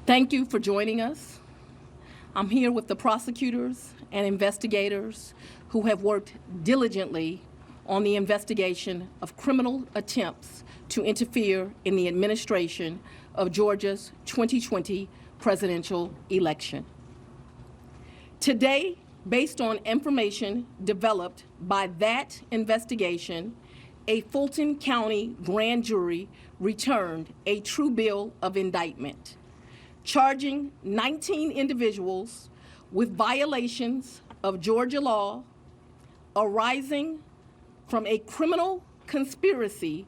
Thank you for joining us. I'm here with the prosecutors and investigators who have worked diligently on the investigation of criminal attempts to interfere in the administration of Georgia's 2020 presidential election. Today, based on information developed by that investigation, a Fulton County grand jury returned a true bill of indictment, charging 19 individuals with violations of Georgia law arising from a criminal conspiracy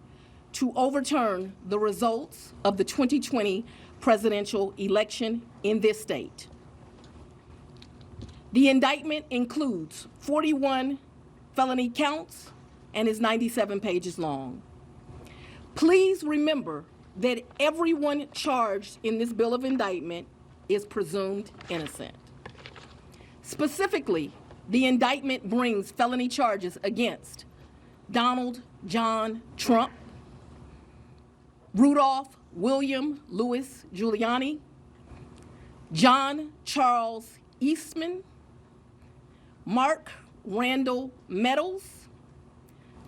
to overturn the results of the 2020 presidential election in this state. The indictment includes 41 felony counts and is 97 pages long. Please remember that everyone charged in this bill of indictment is presumed innocent. Specifically, the indictment brings felony charges against Donald John Trump, Rudolph William Louis Giuliani, John Charles Eastman, Mark Randall Meadows,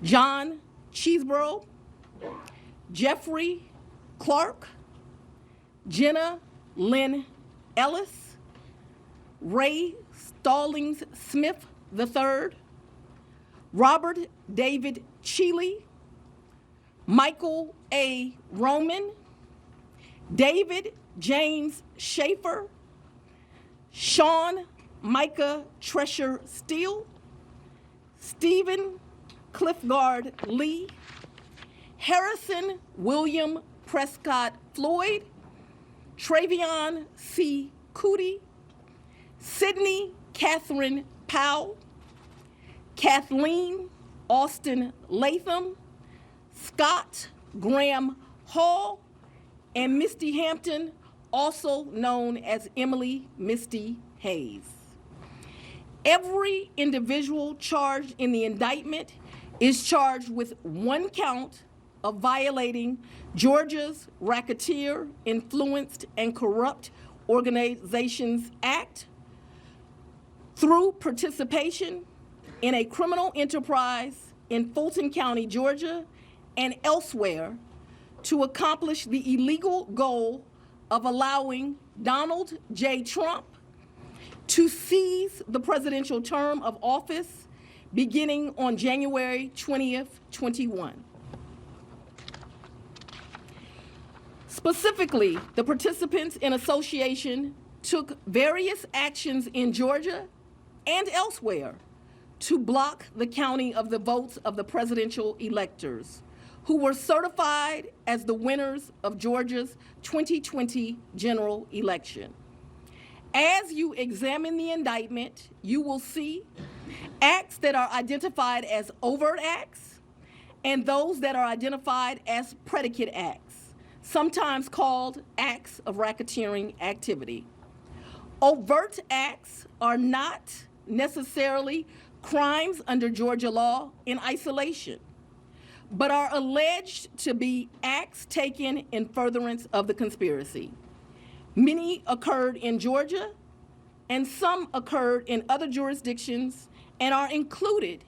John Cheeseborough, Jeffrey Clark, Jenna Lynn Ellis, Ray Stallings Smith III, Robert David Cheeley, Michael A. Roman, David James Schaefer, Sean Micah Tresher Steele, Stephen Cliffgard Lee, Harrison William Prescott Floyd, Travion C. Cootie, Sydney Catherine Powell, Kathleen Austin Latham, Scott Graham Hall, and Misty Hampton, also known as Emily Misty Hayes. Every individual charged in the indictment is charged with one count of violating Georgia's Racketeer, Influenced, and Corrupt Organizations Act through participation in a criminal enterprise in Fulton County, Georgia, and elsewhere to accomplish the illegal goal of allowing Donald J. Trump to seize the presidential term of office beginning on January 20th, 21. Specifically, the participants in association took various actions in Georgia and elsewhere to block the counting of the votes of the presidential electors who were certified as the winners of Georgia's 2020 general election. As you examine the indictment, you will see acts that are identified as overt acts and those that are identified as predicate acts, sometimes called acts of racketeering activity. Overt acts are not necessarily crimes under Georgia law in isolation, but are alleged to be acts taken in furtherance of the conspiracy. Many occurred in Georgia, and some occurred in other jurisdictions and are included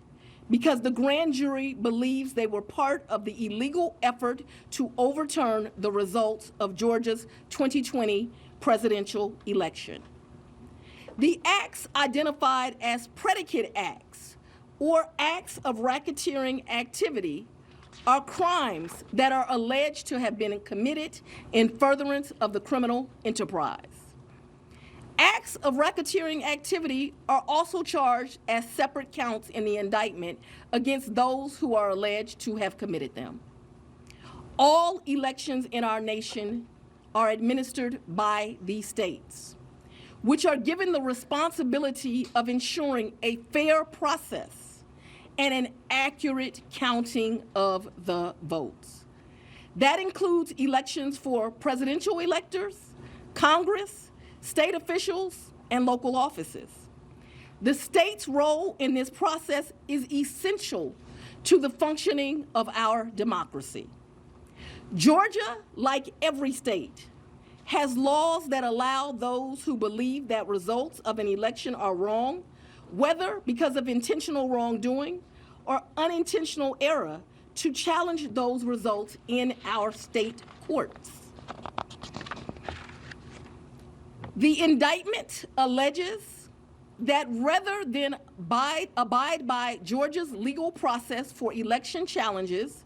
because the grand jury believes they were part of the illegal effort to overturn the results of Georgia's 2020 presidential election. The acts identified as predicate acts or acts of racketeering activity are crimes that are alleged to have been committed in furtherance of the criminal enterprise. Acts of racketeering activity are also charged as separate counts in the indictment against those who are alleged to have committed them. All elections in our nation are administered by these states, which are given the responsibility of ensuring a fair process and an accurate counting of the votes. That includes elections for presidential electors, Congress, state officials, and local offices. The state's role in this process is essential to the functioning of our democracy. Georgia, like every state, has laws that allow those who believe that results of an election are wrong, whether because of intentional wrongdoing or unintentional error, to challenge those results in our state courts. The indictment alleges that rather than abide by Georgia's legal process for election challenges,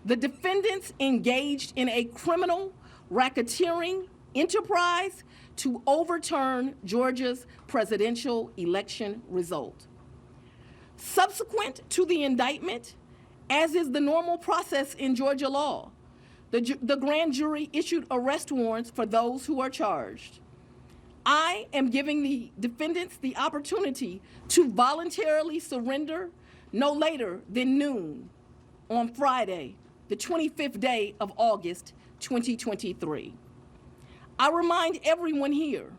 the defendants engaged in a criminal racketeering enterprise to overturn Georgia's presidential election result. Subsequent to the indictment, as is the normal process in Georgia law, the grand jury issued arrest warrants for those who are charged. I am giving the defendants the opportunity to voluntarily surrender no later than noon on Friday, the 25th day of August, 2023. I remind everyone here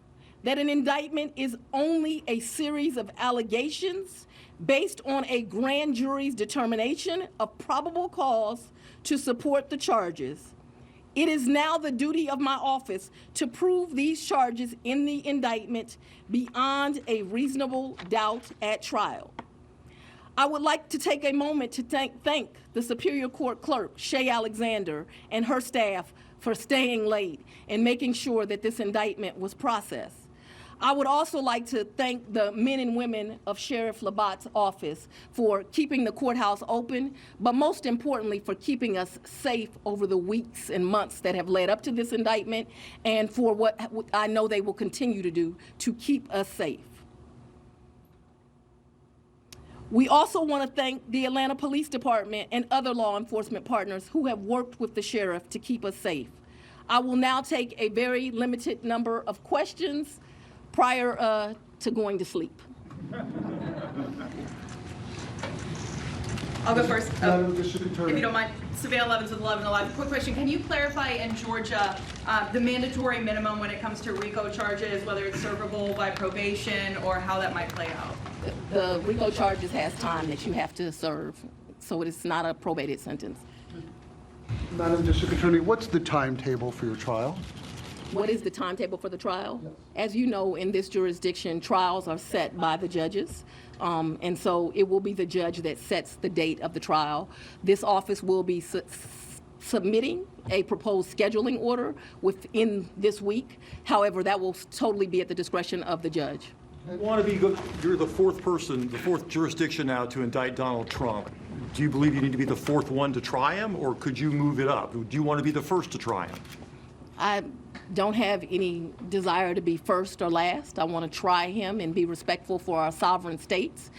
that an indictment is only a series of allegations based on a grand jury's determination of probable cause to support the charges. It is now the duty of my office to prove these charges in the indictment beyond a reasonable doubt at trial. I would like to take a moment to thank the Superior Court Clerk, Shay Alexander, and her staff for staying late and making sure that this indictment was processed. I would also like to thank the men and women of Sheriff Labatt's office for keeping the courthouse open, but most importantly for keeping us safe over the weeks and months that have led up to this indictment, and for what I know they will continue to do to keep us safe. We also want to thank the Atlanta Police Department and other law enforcement partners who have worked with the sheriff to keep us safe. I will now take a very limited number of questions prior to going to sleep. I'll go first. If you don't mind, Surveil 11 to 11 alive. Quick question: can you clarify in Georgia the mandatory minimum when it comes to RICO charges, whether it's servable by probation or how that might play out? The RICO charges has time that you have to serve, so it is not a probated sentence. Madam District Attorney, what's the timetable for your trial? What is the timetable for the trial? Yes. As you know, in this jurisdiction, trials are set by the judges. And so it will be the judge that sets the date of the trial. This office will be submitting a proposed scheduling order within this week. However, that will totally be at the discretion of the judge. You're the fourth person, the fourth jurisdiction now to indict Donald Trump. Do you believe you need to be the fourth one to try him, or could you move it up? Do you want to be the first to try him? I don't have any desire to be first or last. I want to try him and be respectful for our sovereign states.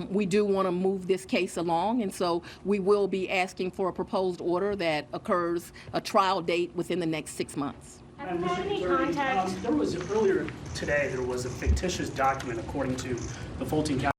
We do want to move this case along, and so we will be asking for a proposed order that occurs a trial date within the next 6 months. Have you had any contact? Earlier today, there was a fictitious document, according to the Fulton County